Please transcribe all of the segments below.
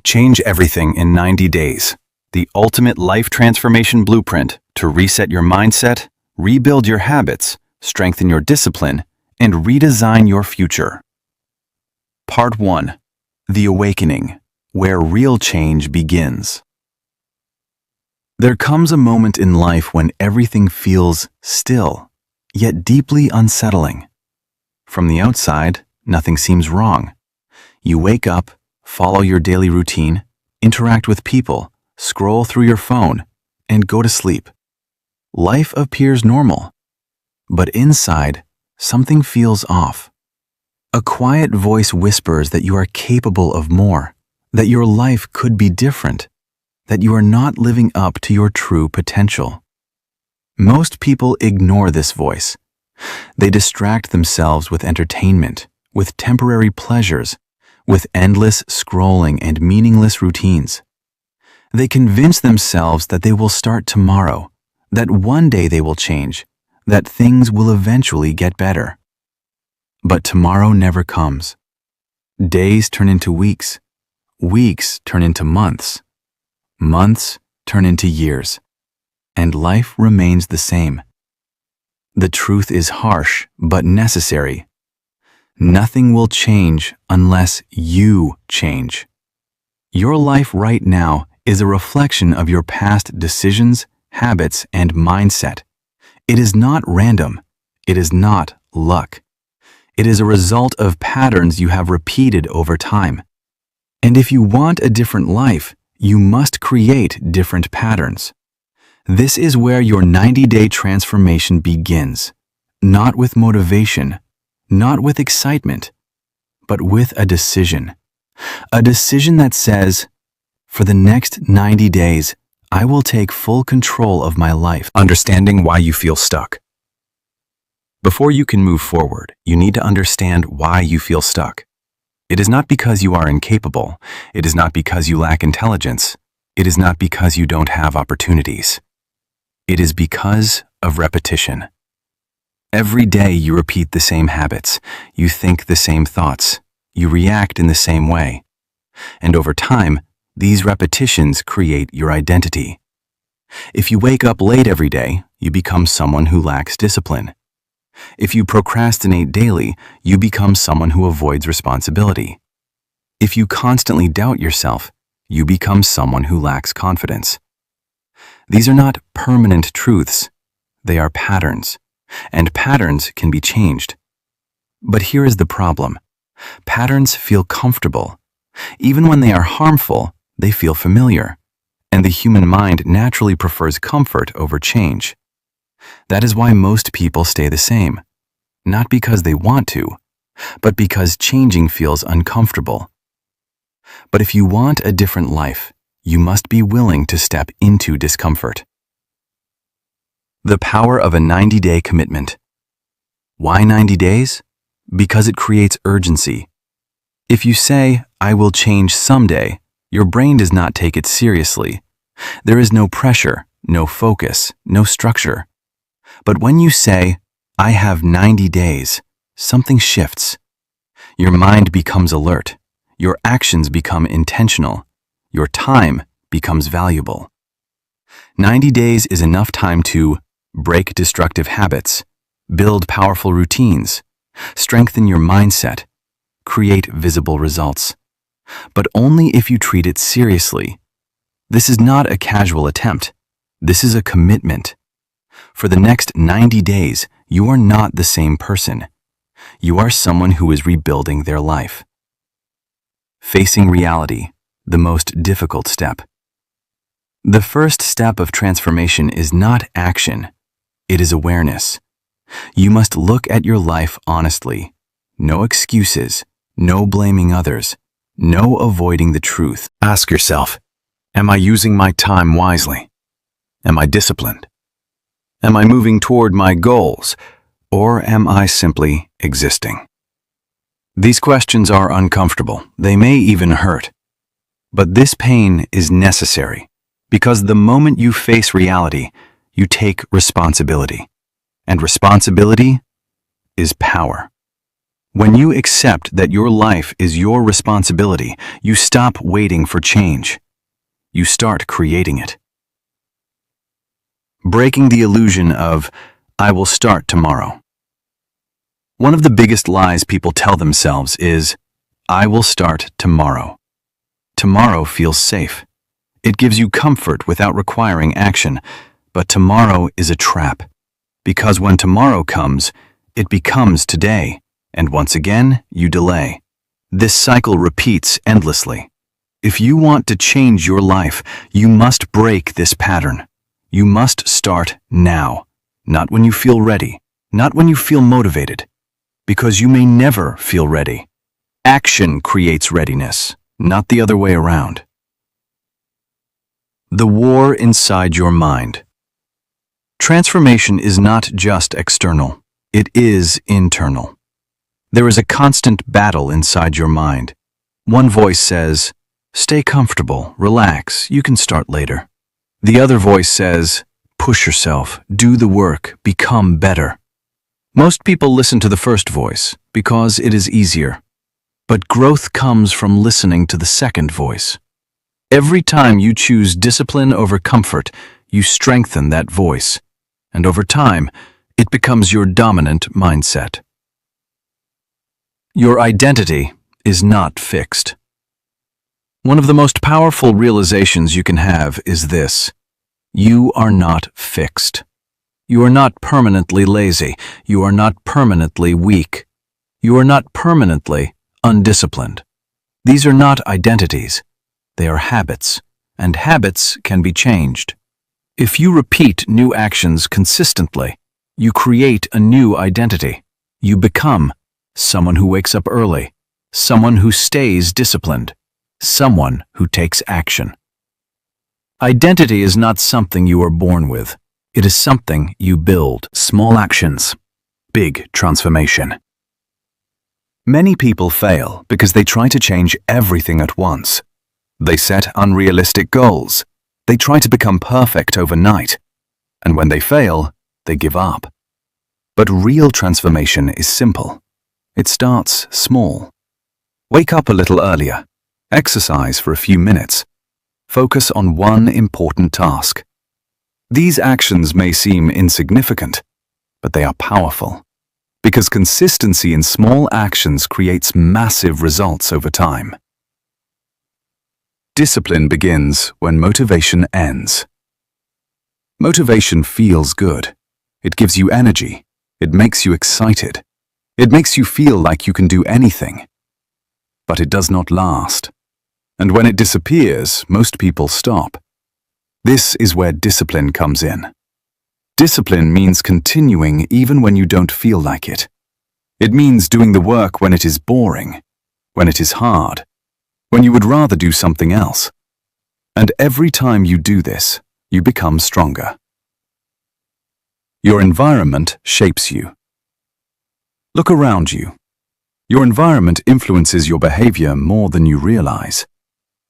Change everything in 90 days. The ultimate life transformation blueprint to reset your mindset, rebuild your habits, strengthen your discipline, and redesign your future. Part 1. The Awakening, where real change begins. There comes a moment in life when everything feels still, yet deeply unsettling. From the outside, nothing seems wrong. You wake up, follow your daily routine, interact with people, scroll through your phone, and go to sleep. Life appears normal. But inside, something feels off. A quiet voice whispers that you are capable of more, that your life could be different, that you are not living up to your true potential. Most people ignore this voice. They distract themselves with entertainment, with temporary pleasures, with endless scrolling and meaningless routines. They convince themselves that they will start tomorrow, that one day they will change, that things will eventually get better. But tomorrow never comes. Days turn into weeks. Weeks turn into months. Months turn into years. And life remains the same. The truth is harsh, but necessary. Nothing will change unless you change. Your life right now is a reflection of your past decisions, habits, and mindset. It is not random. It is not luck. It is a result of patterns you have repeated over time. And if you want a different life, you must create different patterns. This is where your 90-day transformation begins, not with motivation, not with excitement, but with a decision. A decision that says, for the next 90 days, I will take full control of my life. Understanding why you feel stuck. Before you can move forward, you need to understand why you feel stuck. It is not because you are incapable. It is not because you lack intelligence. It is not because you don't have opportunities. It is because of repetition. Every day you repeat the same habits, you think the same thoughts, you react in the same way. And over time, these repetitions create your identity. If you wake up late every day, you become someone who lacks discipline. If you procrastinate daily, you become someone who avoids responsibility. If you constantly doubt yourself, you become someone who lacks confidence. These are not permanent truths. They are patterns. And patterns can be changed. But here is the problem. Patterns feel comfortable. Even when they are harmful, they feel familiar. And the human mind naturally prefers comfort over change. That is why most people stay the same. Not because they want to, but because changing feels uncomfortable. But if you want a different life, you must be willing to step into discomfort. The power of a 90-day commitment. Why 90 days? Because it creates urgency. If you say, I will change someday, your brain does not take it seriously. There is no pressure, no focus, no structure. But when you say, I have 90 days, something shifts. Your mind becomes alert. Your actions become intentional. Your time becomes valuable. 90 days is enough time to break destructive habits, build powerful routines, strengthen your mindset, create visible results. But only if you treat it seriously. This is not a casual attempt. This is a commitment. For the next 90 days, you are not the same person. You are someone who is rebuilding their life. Facing reality, the most difficult step. The first step of transformation is not action. It is awareness. You must look at your life honestly. No excuses, no blaming others, no avoiding the truth. Ask yourself, am I using my time wisely? Am I disciplined? Am I moving toward my goals, or am I simply existing? These questions are uncomfortable. They may even hurt. But this pain is necessary, because the moment you face reality, you take responsibility. And responsibility is power. When you accept that your life is your responsibility, you stop waiting for change. You start creating it. Breaking the illusion of, "I will start tomorrow." One of the biggest lies people tell themselves is, "I will start tomorrow." Tomorrow feels safe. It gives you comfort without requiring action, but tomorrow is a trap. Because when tomorrow comes, it becomes today, and once again, you delay. This cycle repeats endlessly. If you want to change your life, you must break this pattern. You must start now, not when you feel ready, not when you feel motivated, because you may never feel ready. Action creates readiness, not the other way around. The war inside your mind. Transformation is not just external, it is internal. There is a constant battle inside your mind. One voice says, "Stay comfortable, relax, you can start later." The other voice says, "Push yourself, do the work, become better." Most people listen to the first voice because it is easier. But growth comes from listening to the second voice. Every time you choose discipline over comfort, you strengthen that voice. And over time, it becomes your dominant mindset. Your identity is not fixed. One of the most powerful realizations you can have is this: you are not fixed. You are not permanently lazy. You are not permanently weak. You are not permanently undisciplined. These are not identities. They are habits, and habits can be changed. If you repeat new actions consistently, you create a new identity. You become someone who wakes up early, someone who stays disciplined, someone who takes action. Identity is not something you are born with. It is something you build. Small actions, big transformation. Many people fail because they try to change everything at once. They set unrealistic goals. They try to become perfect overnight. And when they fail, they give up. But real transformation is simple. It starts small. Wake up a little earlier. Exercise for a few minutes. Focus on one important task. These actions may seem insignificant, but they are powerful, because consistency in small actions creates massive results over time. Discipline begins when motivation ends. Motivation feels good. It gives you energy. It makes you excited. It makes you feel like you can do anything. But it does not last. And when it disappears, most people stop. This is where discipline comes in. Discipline means continuing even when you don't feel like it. It means doing the work when it is boring, when it is hard, when you would rather do something else. And every time you do this, you become stronger. Your environment shapes you. Look around you. Your environment influences your behavior more than you realize.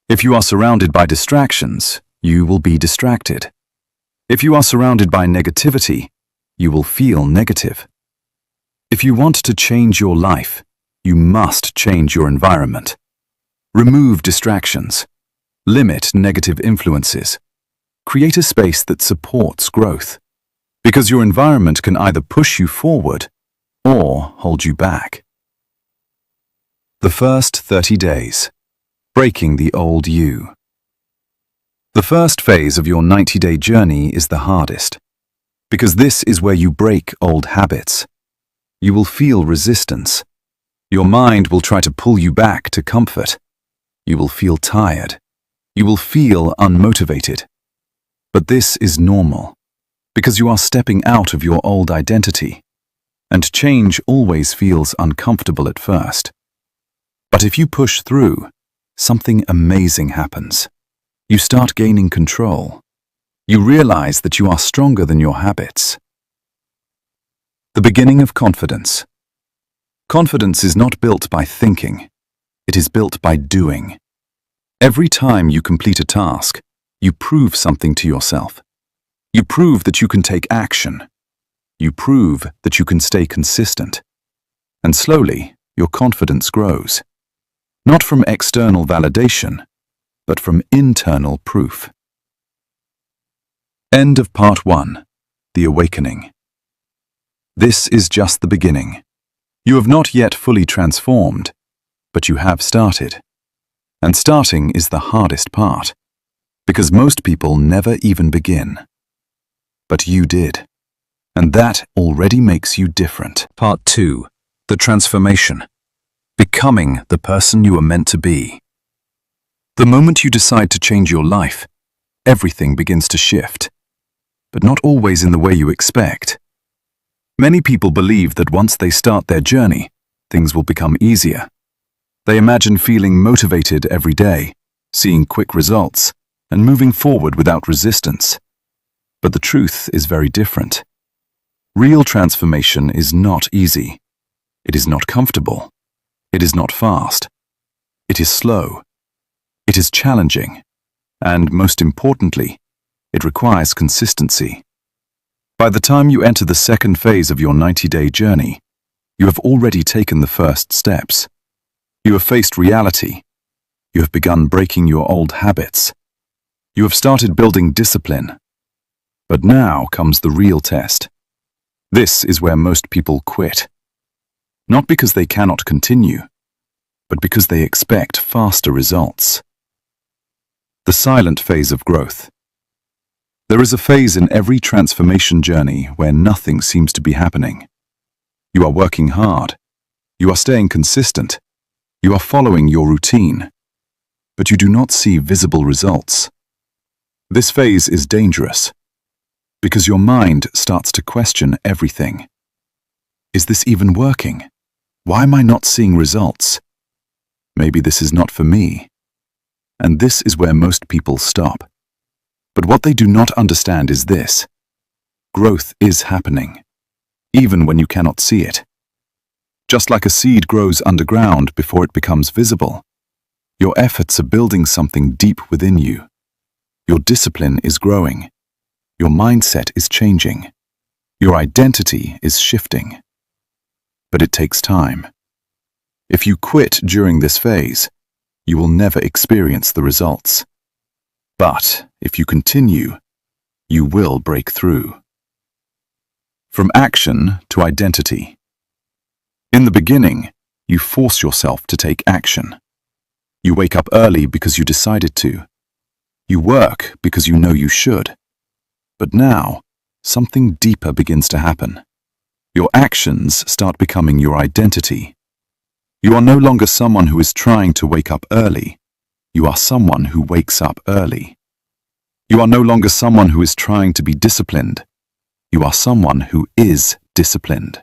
If you are surrounded by distractions, you will be distracted. If you are surrounded by negativity, you will feel negative. If you want to change your life, you must change your environment. Remove distractions. Limit negative influences. Create a space that supports growth. Because your environment can either push you forward or hold you back. The first 30 days. Breaking the old you. The first phase of your 90-day journey is the hardest, because this is where you break old habits. You will feel resistance. Your mind will try to pull you back to comfort. You will feel tired. You will feel unmotivated. But this is normal, because you are stepping out of your old identity, and change always feels uncomfortable at first. But if you push through, something amazing happens. You start gaining control. You realize that you are stronger than your habits. The beginning of confidence. Confidence is not built by thinking. It is built by doing. Every time you complete a task, you prove something to yourself. You prove that you can take action. You prove that you can stay consistent. And slowly, your confidence grows. Not from external validation, but from internal proof. End of part 1. The Awakening. This is just the beginning. You have not yet fully transformed, but you have started. And starting is the hardest part, because most people never even begin. But you did. And that already makes you different. Part 2. The Transformation. Becoming the person you are meant to be. The moment you decide to change your life, everything begins to shift. But not always in the way you expect. Many people believe that once they start their journey, things will become easier. They imagine feeling motivated every day, seeing quick results, and moving forward without resistance. But the truth is very different. Real transformation is not easy. It is not comfortable. It is not fast. It is slow. It is challenging. And most importantly, it requires consistency. By the time you enter the second phase of your 90-day journey, you have already taken the first steps. You have faced reality. You have begun breaking your old habits. You have started building discipline. But now comes the real test. This is where most people quit. Not because they cannot continue, but because they expect faster results. The silent phase of growth. There is a phase in every transformation journey where nothing seems to be happening. You are working hard. You are staying consistent. You are following your routine. But you do not see visible results. This phase is dangerous because your mind starts to question everything. Is this even working? Why am I not seeing results? Maybe this is not for me. And this is where most people stop. But what they do not understand is this. Growth is happening, even when you cannot see it. Just like a seed grows underground before it becomes visible, your efforts are building something deep within you. Your discipline is growing. Your mindset is changing. Your identity is shifting. But it takes time. If you quit during this phase, you will never experience the results. But if you continue, you will break through. From action to identity. In the beginning, you force yourself to take action. You wake up early because you decided to. You work because you know you should. But now, something deeper begins to happen. Your actions start becoming your identity. You are no longer someone who is trying to wake up early. You are someone who wakes up early. You are no longer someone who is trying to be disciplined. You are someone who is disciplined.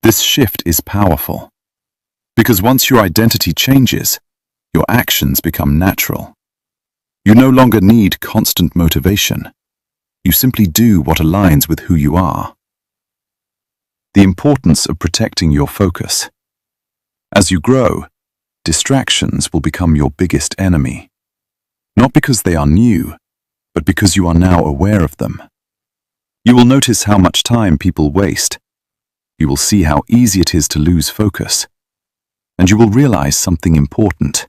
This shift is powerful. Because once your identity changes, your actions become natural. You no longer need constant motivation. You simply do what aligns with who you are. The importance of protecting your focus. As you grow, distractions will become your biggest enemy. Not because they are new, but because you are now aware of them. You will notice how much time people waste. You will see how easy it is to lose focus. And you will realize something important.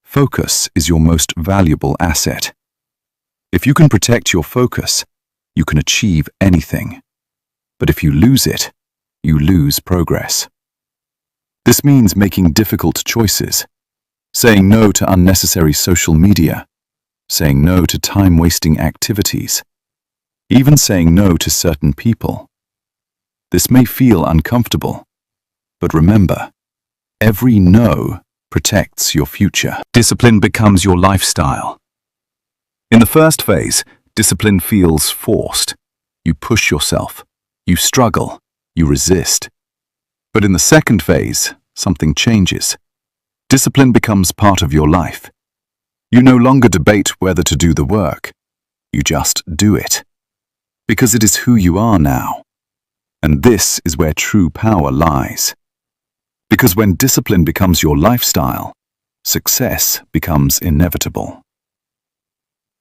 Focus is your most valuable asset. If you can protect your focus, you can achieve anything. But if you lose it, you lose progress. This means making difficult choices, saying no to unnecessary social media, saying no to time-wasting activities, even saying no to certain people. This may feel uncomfortable, but remember, every no protects your future. Discipline becomes your lifestyle. In the first phase, discipline feels forced. You push yourself, you struggle, you resist. But in the second phase, something changes. Discipline becomes part of your life. You no longer debate whether to do the work. You just do it. Because it is who you are now. And this is where true power lies. Because when discipline becomes your lifestyle, success becomes inevitable.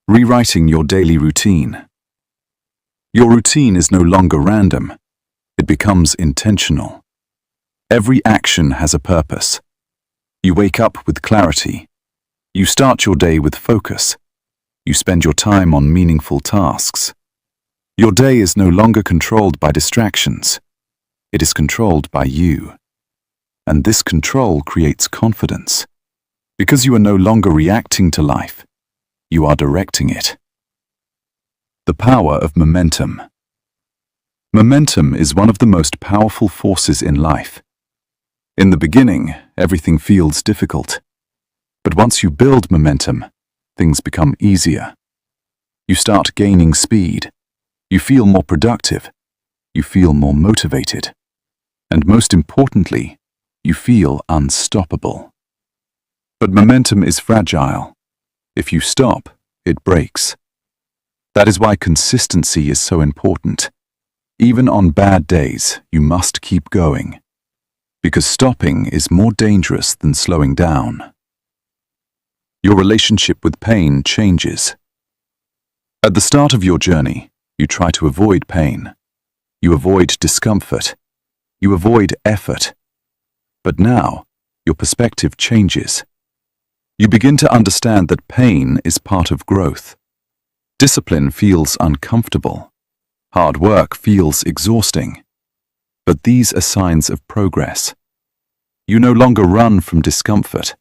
Rewriting your daily routine. Your routine is no longer random. It becomes intentional. Every action has a purpose. You wake up with clarity. You start your day with focus. You spend your time on meaningful tasks. Your day is no longer controlled by distractions. It is controlled by you. And this control creates confidence. Because you are no longer reacting to life, you are directing it. The power of momentum. Momentum is one of the most powerful forces in life. In the beginning, everything feels difficult. But once you build momentum, things become easier. You start gaining speed. You feel more productive. You feel more motivated. And most importantly, you feel unstoppable. But momentum is fragile. If you stop, it breaks. That is why consistency is so important. Even on bad days, you must keep going. Because stopping is more dangerous than slowing down. Your relationship with pain changes. At the start of your journey, you try to avoid pain. You avoid discomfort. You avoid effort. But now, your perspective changes. You begin to understand that pain is part of growth. Discipline feels uncomfortable. Hard work feels exhausting. But these are signs of progress. You no longer run from discomfort.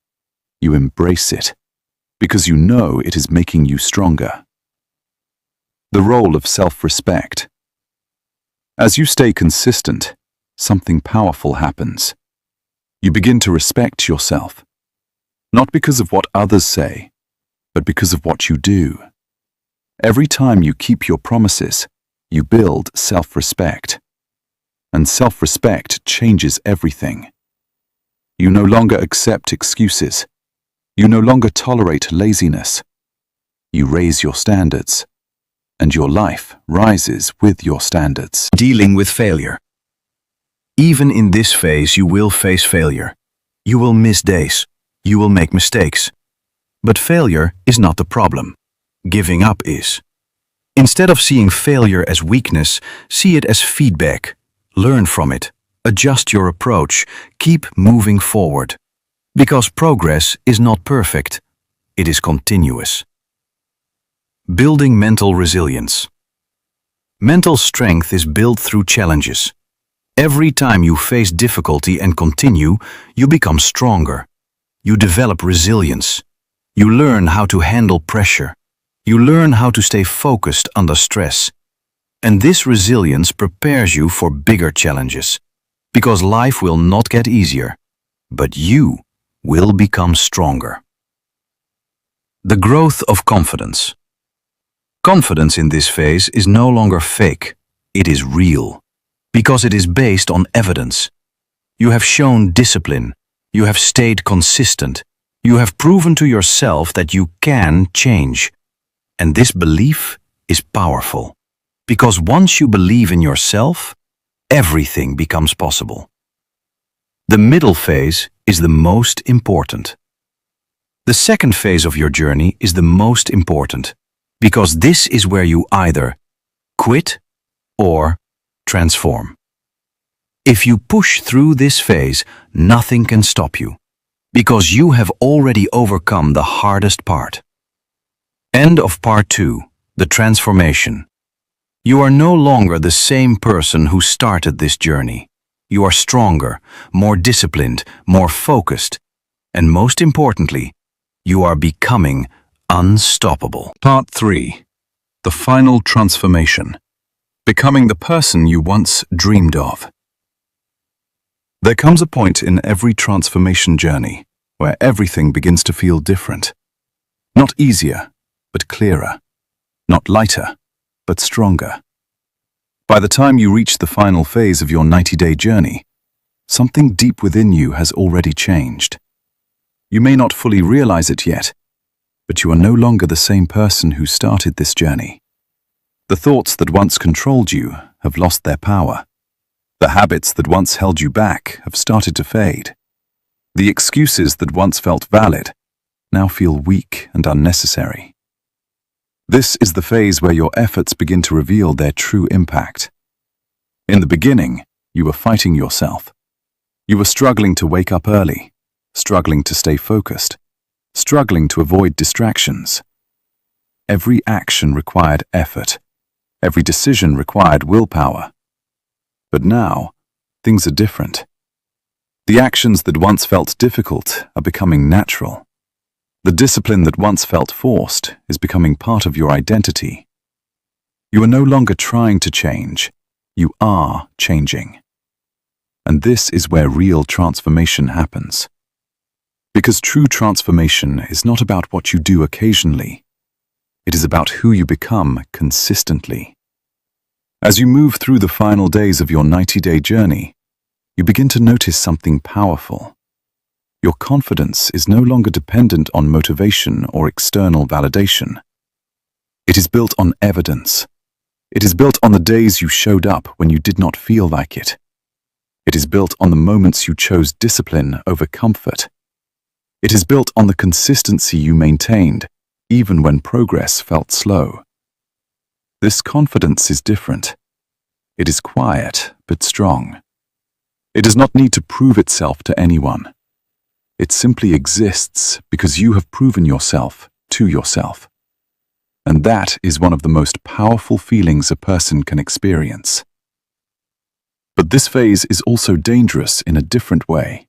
You embrace it, because you know it is making you stronger. The role of self-respect. As you stay consistent, something powerful happens. You begin to respect yourself. Not because of what others say, but because of what you do. Every time you keep your promises, you build self-respect. And self-respect changes everything. You no longer accept excuses. You no longer tolerate laziness. You raise your standards. And your life rises with your standards. Dealing with failure. Even in this phase, you will face failure. You will miss days. You will make mistakes. But failure is not the problem. Giving up is. Instead of seeing failure as weakness, see it as feedback. Learn from it. Adjust your approach. Keep moving forward. Because progress is not perfect. It is continuous. Building mental resilience. Mental strength is built through challenges. Every time you face difficulty and continue, you become stronger. You develop resilience. You learn how to handle pressure. You learn how to stay focused under stress. And this resilience prepares you for bigger challenges. Because life will not get easier, but you will become stronger. The growth of confidence. Confidence in this phase is no longer fake. It is real. Because it is based on evidence. You have shown discipline. You have stayed consistent. You have proven to yourself that you can change. And this belief is powerful. Because once you believe in yourself, everything becomes possible. The middle phase is the most important. The second phase of your journey is the most important, because this is where you either quit or transform. If you push through this phase, nothing can stop you, because you have already overcome the hardest part. End of part 2, the transformation. You are no longer the same person who started this journey. You are stronger, more disciplined, more focused, and most importantly, you are becoming unstoppable. Part 3. The final transformation. Becoming the person you once dreamed of. There comes a point in every transformation journey where everything begins to feel different. Not easier, but clearer. Not lighter, but stronger. By the time you reach the final phase of your 90-day journey, something deep within you has already changed. You may not fully realize it yet, but you are no longer the same person who started this journey. The thoughts that once controlled you have lost their power. The habits that once held you back have started to fade. The excuses that once felt valid now feel weak and unnecessary. This is the phase where your efforts begin to reveal their true impact. In the beginning, you were fighting yourself. You were struggling to wake up early, struggling to stay focused, struggling to avoid distractions. Every action required effort. Every decision required willpower. But now, things are different. The actions that once felt difficult are becoming natural. The discipline that once felt forced is becoming part of your identity. You are no longer trying to change. You are changing. And this is where real transformation happens. Because true transformation is not about what you do occasionally. It is about who you become consistently. As you move through the final days of your 90-day journey, you begin to notice something powerful. Your confidence is no longer dependent on motivation or external validation. It is built on evidence. It is built on the days you showed up when you did not feel like it. It is built on the moments you chose discipline over comfort. It is built on the consistency you maintained, even when progress felt slow. This confidence is different. It is quiet, but strong. It does not need to prove itself to anyone. It simply exists because you have proven yourself to yourself. And that is one of the most powerful feelings a person can experience. But this phase is also dangerous in a different way.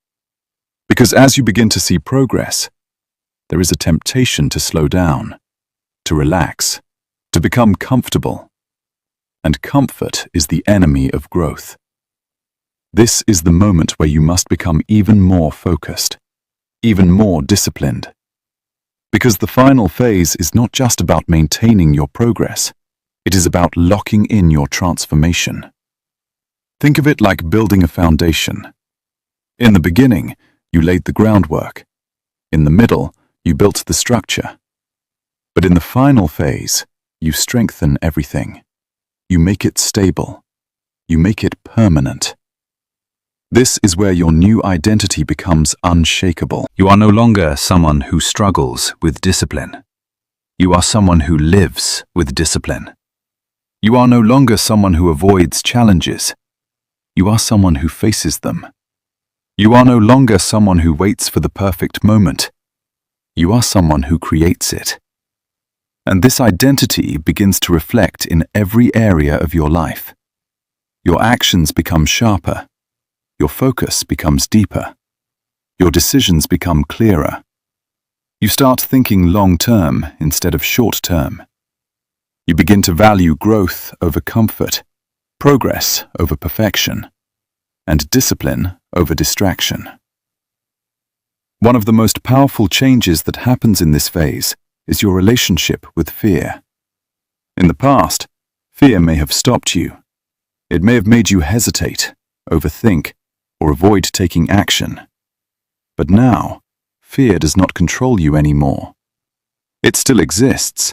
Because as you begin to see progress, there is a temptation to slow down, to relax, to become comfortable. And comfort is the enemy of growth. This is the moment where you must become even more focused, even more disciplined. Because the final phase is not just about maintaining your progress, it is about locking in your transformation. Think of it like building a foundation. In the beginning, you laid the groundwork. In the middle, you built the structure. But in the final phase, you strengthen everything. You make it stable. You make it permanent. This is where your new identity becomes unshakable. You are no longer someone who struggles with discipline. You are someone who lives with discipline. You are no longer someone who avoids challenges. You are someone who faces them. You are no longer someone who waits for the perfect moment. You are someone who creates it. And this identity begins to reflect in every area of your life. Your actions become sharper. Your focus becomes deeper. Your decisions become clearer. You start thinking long-term instead of short-term. You begin to value growth over comfort, progress over perfection, and discipline over distraction. One of the most powerful changes that happens in this phase is your relationship with fear. In the past, fear may have stopped you. It may have made you hesitate, overthink, or avoid taking action. But now, fear does not control you anymore. It still exists,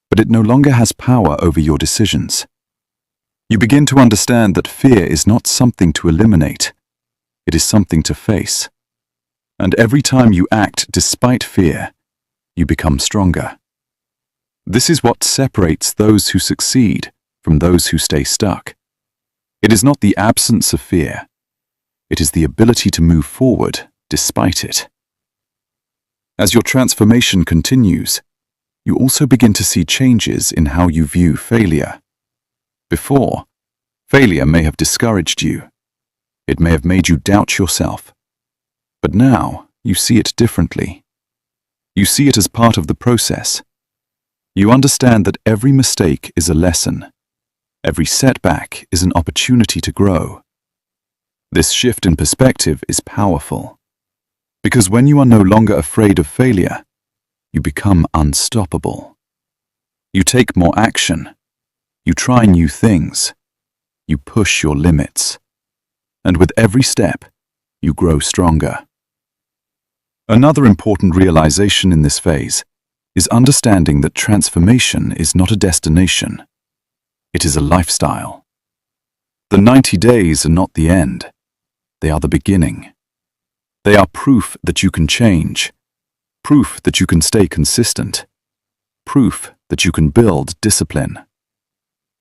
but it no longer has power over your decisions. You begin to understand that fear is not something to eliminate. It is something to face. And every time you act despite fear, you become stronger. This is what separates those who succeed from those who stay stuck. It is not the absence of fear. It is the ability to move forward despite it. As your transformation continues, you also begin to see changes in how you view failure. Before, failure may have discouraged you. It may have made you doubt yourself. But now, you see it differently. You see it as part of the process. You understand that every mistake is a lesson. Every setback is an opportunity to grow. This shift in perspective is powerful. Because when you are no longer afraid of failure, you become unstoppable. You take more action. You try new things. You push your limits. And with every step, you grow stronger. Another important realization in this phase is understanding that transformation is not a destination. It is a lifestyle. The 90 days are not the end. They are the beginning. They are proof that you can change, proof that you can stay consistent, proof that you can build discipline.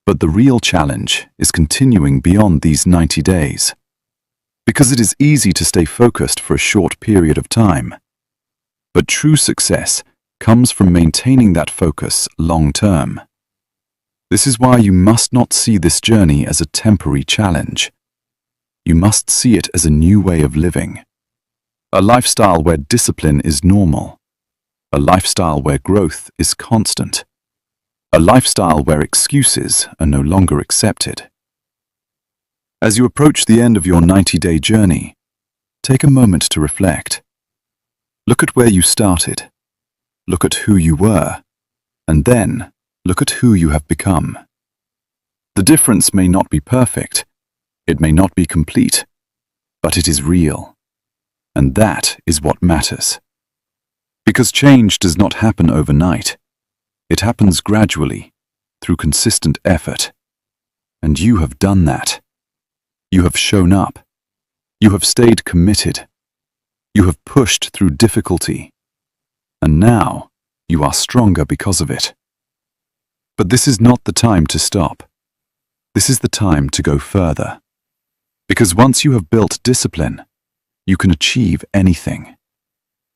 But the real challenge is continuing beyond these 90 days. Because it is easy to stay focused for a short period of time. But true success comes from maintaining that focus long term. This is why you must not see this journey as a temporary challenge. You must see it as a new way of living. A lifestyle where discipline is normal. A lifestyle where growth is constant. A lifestyle where excuses are no longer accepted. As you approach the end of your 90-day journey, take a moment to reflect. Look at where you started. Look at who you were. And then, look at who you have become. The difference may not be perfect. It may not be complete. But it is real. And that is what matters. Because change does not happen overnight. It happens gradually, through consistent effort. And you have done that. You have shown up. You have stayed committed. You have pushed through difficulty. And now, you are stronger because of it. But this is not the time to stop. This is the time to go further. Because once you have built discipline, you can achieve anything.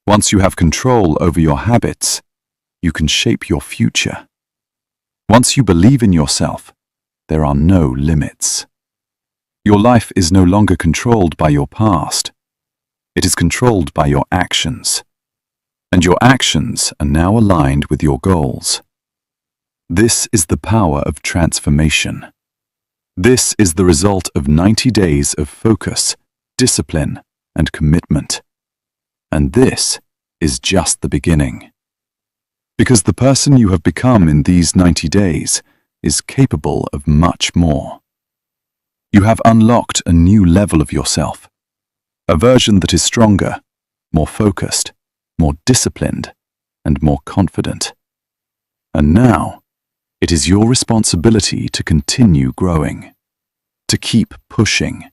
Once you have control over your habits, you can shape your future. Once you believe in yourself, there are no limits. Your life is no longer controlled by your past. It is controlled by your actions. And your actions are now aligned with your goals. This is the power of transformation. This is the result of 90 days of focus, discipline, and commitment. And this is just the beginning. Because the person you have become in these 90 days is capable of much more. You have unlocked a new level of yourself, a version that is stronger, more focused, more disciplined, and more confident. And now, it is your responsibility to continue growing, to keep pushing,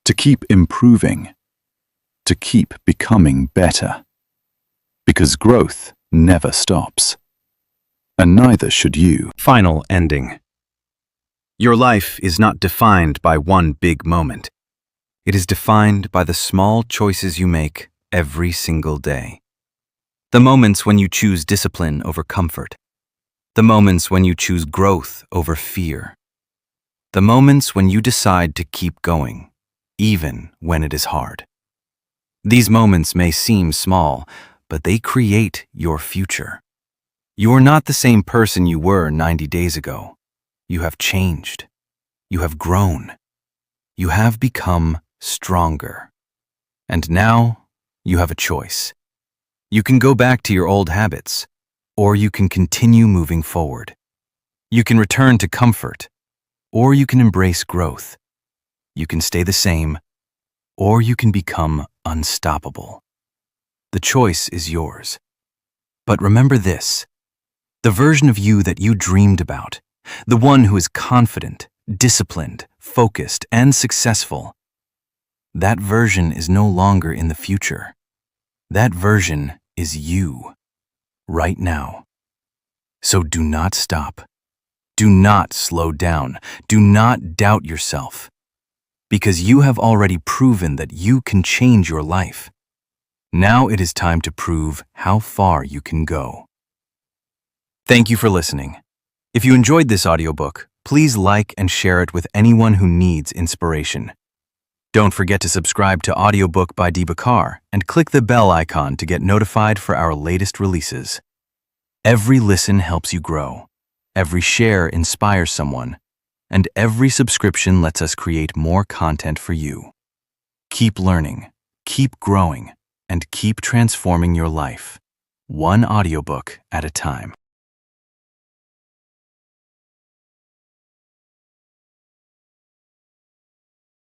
to keep improving, to keep becoming better. Because growth never stops. And neither should you. Final ending. Your life is not defined by one big moment. It is defined by the small choices you make every single day. The moments when you choose discipline over comfort. The moments when you choose growth over fear. The moments when you decide to keep going, even when it is hard. These moments may seem small, but they create your future. You are not the same person you were 90 days ago. You have changed. You have grown. You have become stronger. And now, you have a choice. You can go back to your old habits, or you can continue moving forward. You can return to comfort, or you can embrace growth. You can stay the same, or you can become unstoppable. The choice is yours. But remember this, the version of you that you dreamed about, the one who is confident, disciplined, focused, and successful, that version is no longer in the future. That version is you, right now. So do not stop. Do not slow down. Do not doubt yourself. Because you have already proven that you can change your life. Now it is time to prove how far you can go. Thank you for listening. If you enjoyed this audiobook, please like and share it with anyone who needs inspiration. Don't forget to subscribe to Audiobook by Dibakar and click the bell icon to get notified for our latest releases. Every listen helps you grow. Every share inspires someone. And every subscription lets us create more content for you. Keep learning, keep growing, and keep transforming your life, one audiobook at a time.